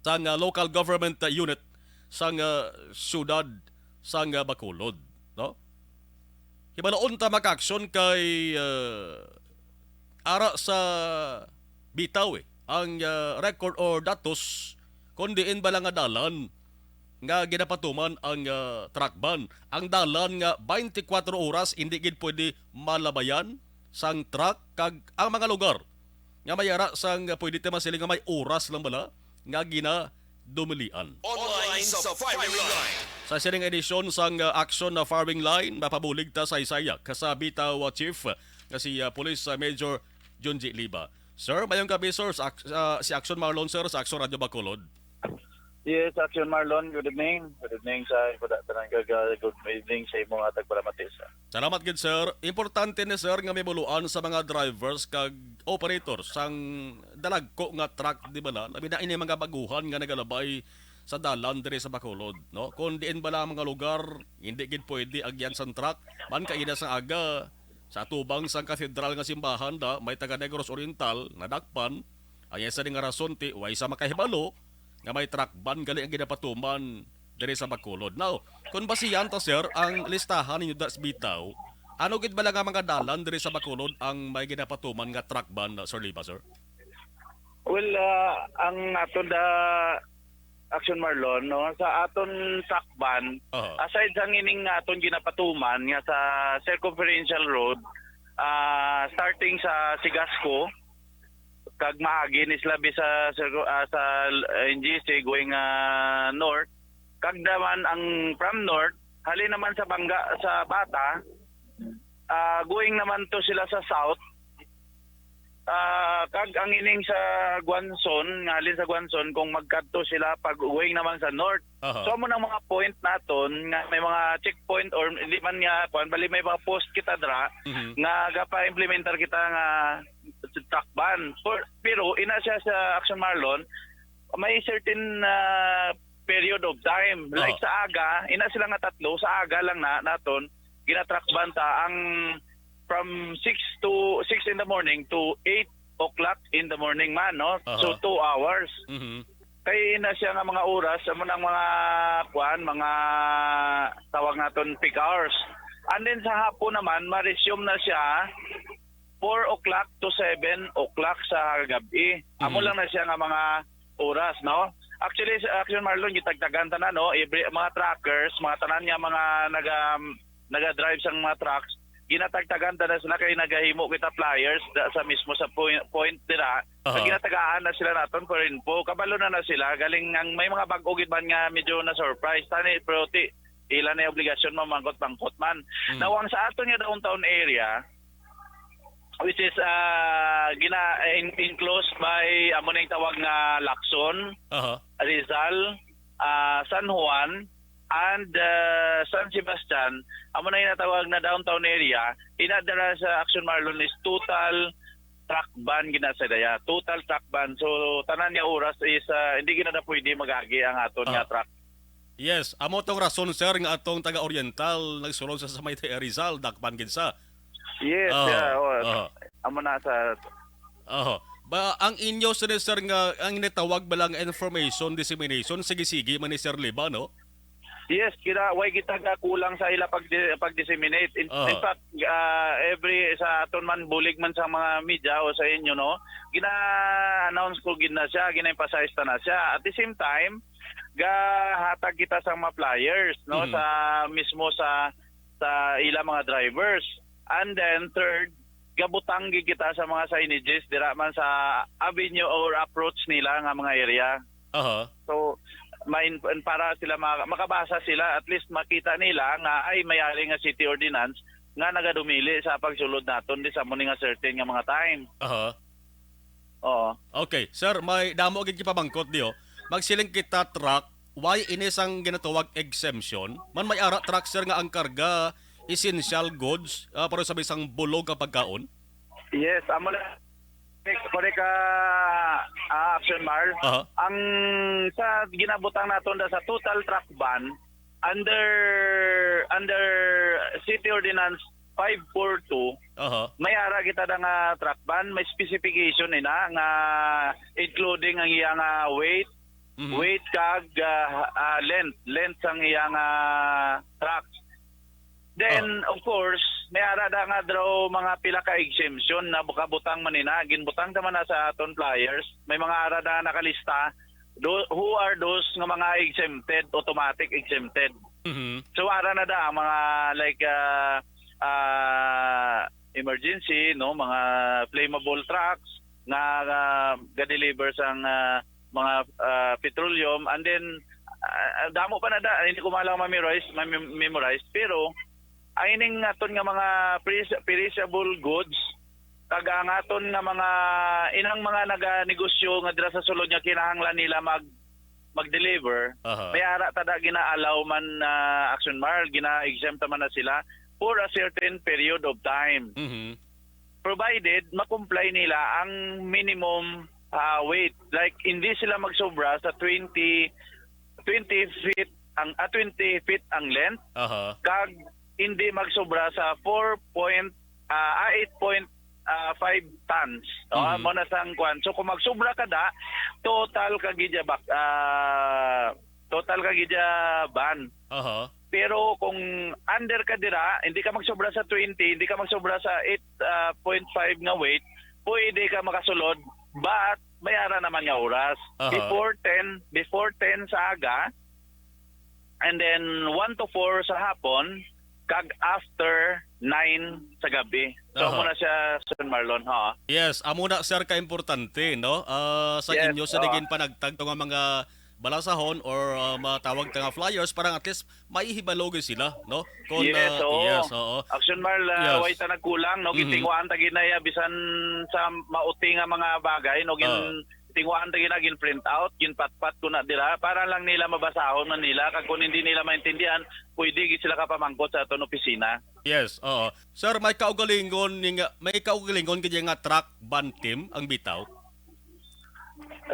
sang local government unit sang syudad sang Bacolod, no? Hibalaon ta maka-aksyon kay ara sa bitaw ang record or datos kung diin ba lang nga dalan nga ginapatuman ang truck ban. Ang dalan nga 24 oras hindi gid pwede malabayan sang truck kag ang mga lugar nga mayara sang pwede ta masiling nga may oras lang bala nga gina dumilian. Online sa firing line. Sa sining edisyon sang action na firing line, mapabulig ta sa Isaya kasabi ta chief nga si Police Major Junji Liba. Sir, mayong gabi sir, si Action Marlon sir sa Action Radio Bacolod. Yes, Action Marlon, good evening. Good evening sa good evening sa imong atag para matisa. Salamat gid sir. Importante ni sir nga may buluan sa mga drivers kag operators sang dalagko nga truck di ba na labi na ini mga baguhan nga nagalabay sa dalan diri sa Bacolod, no? Kung diin bala mga lugar hindi gid pwede agyan sang truck man kaida sa aga sa tubang sang katedral nga simbahan da may taga Negros Oriental nadakpan ay isa nga rason ti way sa makahibalo nga may truck ban gali ang ginapatuman diri sa Bacolod. Now, kung basihan ta sir ang listahan ninyo das bitaw, ano gid bala nga mga dalan diri sa Bacolod ang may ginapatuman nga truck ban Sir Liba sir? Well, ang aton da Action Marlon, no, sa aton sakban, aside sa ngining aton ginapatuman nga sa circumferential road, starting sa Sigasco, kag maagi ni labi sa NGC going north, kag naman ang from north hali naman sa Bangga sa Bata, going naman to sila sa south, kag ang ining sa Guanzon ngalin sa Guanzon kung magkadto sila pag going naman sa north. So mo nang mga point naton nga may mga checkpoint or hindi man nga kuan bali may mga post kita dra nga gapa-implementar kita nga truck ban. Pero ina siya sa Action Marlon may certain period of time. Like sa aga, ina sila nga tatlo, sa aga lang naton gina-truck ban ta ang from 6 in the morning to 8 o'clock in the morning man, no? So 2 hours. Kaya na siya nga mga oras sa mga mga tawag naton peak hours. And then sa hapon naman, ma-resume na siya 4 o'clock to 7 o'clock sa gabi. Amo lang na siya nga mga oras, no? Actually, sa Action Marlon, gitagtagan ta na, no? Mga truckers, mga tanan niya, mga naga-drive sang mga trucks, ginatagtagan na sila kay nagahimo kita flyers sa mismo sa point nila. Ginatagaan na sila naton for info. Kabalo na sila. Galing ang may mga bag-o gid man nga medyo na surprise. Tani pero ilan na obligasyon mamangkot-mangkot man. Now ang sa aton nga downtown area which is enclosed by amo na tawag nga Lacson, Rizal, San Juan, and San Sebastian, amo na inatawag na downtown area, inadara sa Action Marlon is total truck ban ginasadaya. Total truck ban. So, tanan niya oras is hindi ginada pwede magagi ang aton nga truck. Yes, amo tong rason sir nga atong taga-Oriental nagsulod sa Maytay Rizal dakpan gid sa. Yes, amo na sa ba ang inyo sir nga ang inatawag balang information dissemination sige-sige man ni Sir Liba, no? Yes, way kita kulang sa ila pag-disseminate. In fact, every sa aton man bulig man sa mga media o sa inyo, no, gina-announce ko gina siya, gina-emphasize na siya. At the same time, hatag kita sa mga flyers, no, sa mismo sa ila mga drivers. And then third, gabutang kita sa mga signages dira man sa avenue or approach nila nga mga area. So para sila makabasa sila, at least makita nila nga ay mayari nga city ordinance nga nagadumili sa pagsulod naton di sa mo nga certain nga mga time. Okay, sir, may damo gid gipabangkot diyo. Magsiling kita truck, why inis ang ginatawag exemption? Man may ara truck sir nga ang karga essential goods para sa isang bulog kapag kaon? Yes, amo na correct ka Action Mar. Ang sa ginabutang naton sa total truck ban under City Ordinance 542, may ara kita da nga truck ban, may specification ina nga including ang iyang weight, weight kag length sang iyang trucks. Then of course may ara da nga draw mga pila ka exemption na bukabutang manina ginbutang ta man na sa aton flyers. May mga ara da nakalista who are those nga mga exempted, automatic exempted. So ara na da ang mga like emergency, no, mga flammable trucks nga ga-deliver sang mga petroleum, and then damo pa na da, hindi ko malang memorize, pero ay ning aton nga mga perishable goods kaga nga aton nga mga inang mga naganegosyo nga dira sa sulod nga kinahanglan nila mag-deliver, may ara tada gina-allow man Action Mar, gina-exempt man na sila for a certain period of time. Provided ma-comply nila ang minimum weight. Like hindi sila magsobra sa 20 feet ang 20 feet ang length. Kag hindi magsobra sa 8.5 tons. Mo na sang kwan. So kung magsobra ka da, total ka gidya ban. Pero kung under ka dira, hindi ka magsobra sa 20, hindi ka magsobra sa 8.5 nga weight, pwede ka makasulod, but mayara naman nga oras. Before 10 sa aga, and then 1 to 4 sa hapon, kag after 9 sa gabi. So amo na siya, Sir Marlon, ha? Yes, amo na sir ka importante, no? Sa Yes, inyo sa digin panagtag nga mga balasahon or matawag nga flyers, parang at least maihibalogin sila, no? Kung, yes, oo. Action Mar, way ta nagkulang, no? Gitingwaan ta ginaya bisan sa mauti nga mga bagay, no? Tingwaan ta gin print out, gin patpat ko na dira para lang nila mabasahon na nila, kag kung hindi nila maintindihan, pwede gid sila ka pamangkot sa aton opisina. Yes, oo. Sir, may kaugalingon gid nga truck ban team ang bitaw.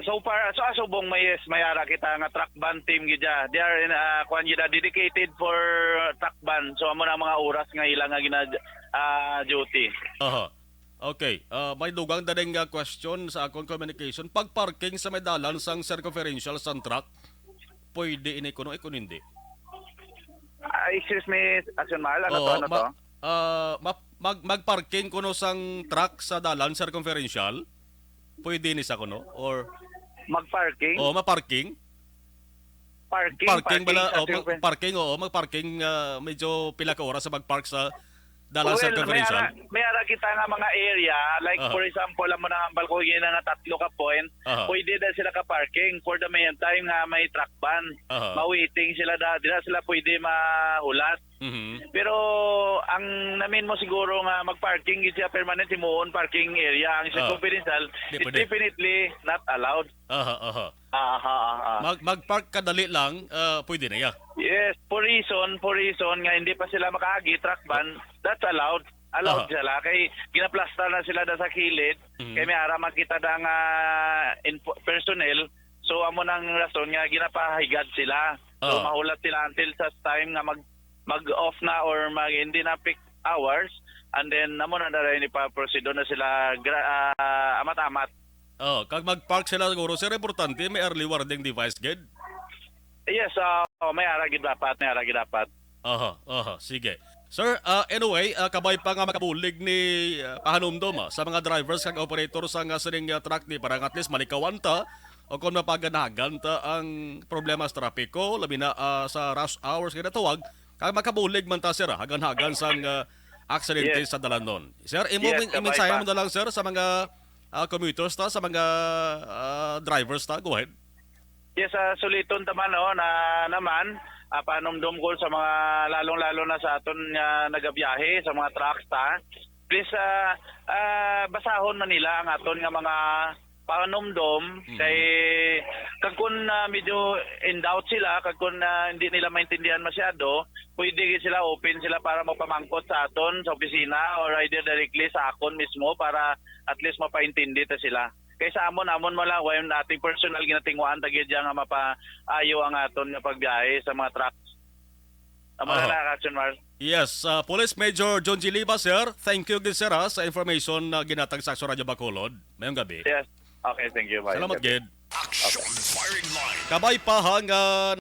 So far, so asubong may ara kita nga truck ban team gidya. They are in dedicated for truck ban. So amo na mga oras nga ilang nga duty. Okay, may dugang daling question sa akong communication. Pag parking sa may dalan sang circumferential sang truck, pwede ini kuno hindi. Excuse me, Action Mar, ano to? Magparking kuno sang truck sa dalan circumferential, pwede ni sa kuno or magparking? maparking. Magparking medyo pila ka oras sa magpark sa dalan circumferential. May ara kita nga mga area, like for example, amo na hambal ko yun na 3 ka point, pwede na sila ka parking for the meantime nga may truck ban. Ma-waiting sila dila sila pwede mahulat. Pero ang namin mo siguro nga magparking gid siya permanent himuon parking area, ang circumferential is definitely not allowed. Magpark kadali lang, pwede na ya. Yes, for reason nga hindi pa sila makaagi truck ban, that's allowed sila kay ginaplastar na sila da sa kilid, kay may ara makita da nga personnel, so amo nang rason nga ginapahigad sila, so mahulat sila until sa time nga mag-off na or hindi na peak hours, and then amo na dara ni pa proceed na sila amat-amat. Kag magpark sila siguro, sir, importante may early warning device gid. Yes, may aragid dapat. Sige. Sir, anyway, kabay pa nga makabulig ni pahanumdom sa mga drivers kag operators sa nga sining truck ni parang at least malikawan ta o kung mapaganagan ta ang problema sa trapiko, labi na sa rush hours kaya tawag, kag makabulig man ta sir, hagan-hagan sang aksidente sa dalanon. Sir, imensahe mo na lang sir sa mga commuters ta, sa mga drivers ta, go ahead. Yes, suliton taman na naman panumdum ko sa mga lalong-lalo na sa aton nagabiyahe sa mga trucks ta. Please basahon man nila ang aton nga mga panumdum kay kag kun medyo in doubt sila, kag kun hindi nila maintindihan masyado, pwede sila open sila para magpamangkot sa aton sa opisina or either directly sa akon mismo para at least mapaintindi ta sila. Kaysa amon mo lang wayon ating personal ginatingwaan ta gid nga mapaayo ang aton nga pagbiyahe sa mga trucks. Amo na Action Mar. Yes, Police Major John G. Liba, sir. Thank you sir sa information na ginatag sa Radyo Bacolod. Mayong gabi. Yes. Okay, thank you. Bye. Salamat gid. Action firing line. Kabay pa nga